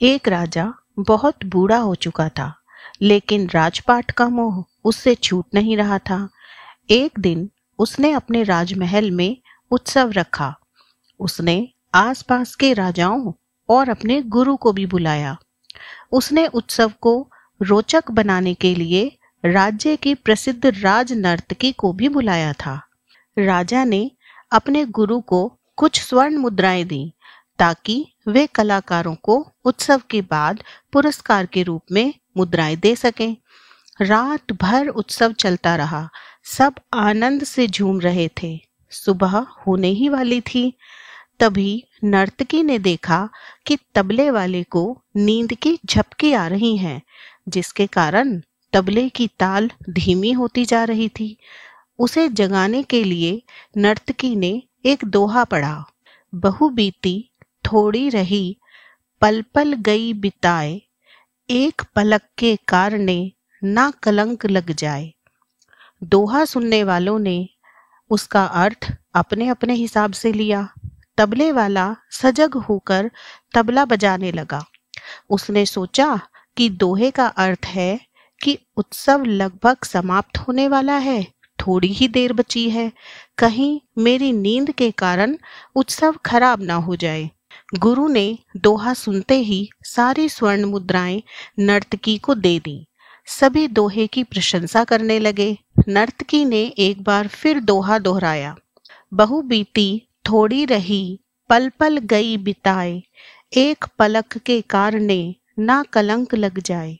एक राजा बहुत बूढ़ा हो चुका था, लेकिन राजपाट का मोह उससे छूट नहीं रहा था। एक दिन उसने अपने राजमहल में उत्सव रखा। उसने आसपास के राजाओं और अपने गुरु को भी बुलाया। उसने उत्सव को रोचक बनाने के लिए राज्य की प्रसिद्ध राज नर्तकी को भी बुलाया था। राजा ने अपने गुरु को कुछ स्वर्ण मुद्राएं दी ताकि वे कलाकारों को उत्सव के बाद पुरस्कार के रूप में मुद्राएं दे सकें। रात भर उत्सव चलता रहा। सब आनंद से झूम रहे थे। सुबह होने ही वाली थी। तभी नर्तकी ने देखा कि तबले वाले को नींद की झपकी आ रही है, जिसके कारण तबले की ताल धीमी होती जा रही थी। उसे जगाने के लिए नर्तकी ने एक दोहा पढ़ा। बहु बीती थोड़ी रही, पल पल गई बिताए, एक पलक के कारणे ना कलंक लग जाए। दोहा सुनने वालों ने उसका अर्थ अपने अपने हिसाब से लिया। तबले वाला सजग होकर तबला बजाने लगा। उसने सोचा कि दोहे का अर्थ है कि उत्सव लगभग समाप्त होने वाला है, थोड़ी ही देर बची है, कहीं मेरी नींद के कारण उत्सव खराब ना हो जाए। गुरु ने दोहा सुनते ही सारी स्वर्ण मुद्राएं नर्तकी को दे दी। सभी दोहे की प्रशंसा करने लगे। नर्तकी ने एक बार फिर दोहा दोहराया। बहु बीती थोड़ी रही, पल पल गई बिताए, एक पलक के कारणे ना कलंक लग जाए।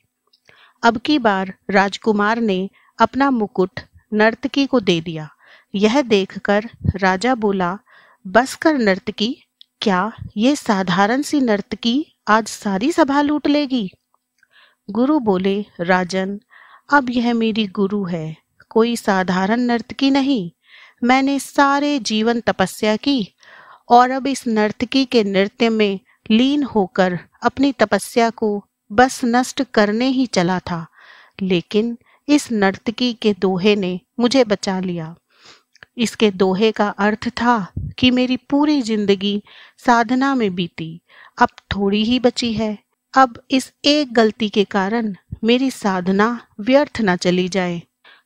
अब की बार राजकुमार ने अपना मुकुट नर्तकी को दे दिया। यह देखकर राजा बोला, बस कर नर्तकी, क्या ये साधारण सी नर्तकी आज सारी सभा लूट लेगी? गुरु बोले, राजन, अब यह मेरी गुरु है, कोई साधारण नर्तकी नहीं। मैंने सारे जीवन तपस्या की और अब इस नर्तकी के नृत्य में लीन होकर अपनी तपस्या को बस नष्ट करने ही चला था, लेकिन इस नर्तकी के दोहे ने मुझे बचा लिया। इसके दोहे का अर्थ था कि मेरी पूरी जिंदगी साधना में बीती, अब थोड़ी ही बची है। अब इस एक गलती के कारण मेरी साधना व्यर्थ न चली जाए।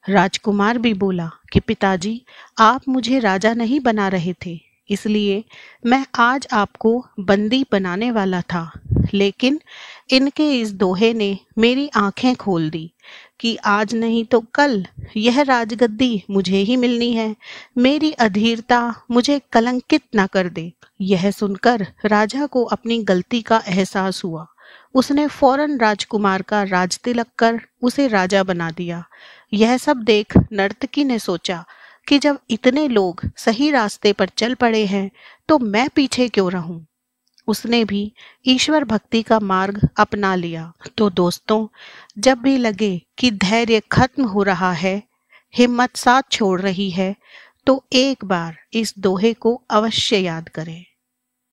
राजकुमार भी बोला कि पिताजी, आप मुझे राजा नहीं बना रहे थे, इसलिए मैं आज आपको बंदी बनाने वाला था, लेकिन इनके इस दोहे ने मेरी आंखें खोल दी कि आज नहीं तो कल यह राजगद्दी मुझे ही मिलनी है। मेरी अधीरता मुझे कलंकित न कर दे। यह सुनकर राजा को अपनी गलती का एहसास हुआ। उसने फौरन राजकुमार का राजतिलक कर उसे राजा बना दिया। यह सब देख नर्तकी ने सोचा कि जब इतने लोग सही रास्ते पर चल पड़े हैं तो मैं पीछे क्यों रहूं। उसने भी ईश्वर भक्ति का मार्ग अपना लिया। तो दोस्तों, जब भी लगे कि धैर्य खत्म हो रहा है, हिम्मत साथ छोड़ रही है, तो एक बार इस दोहे को अवश्य याद करें।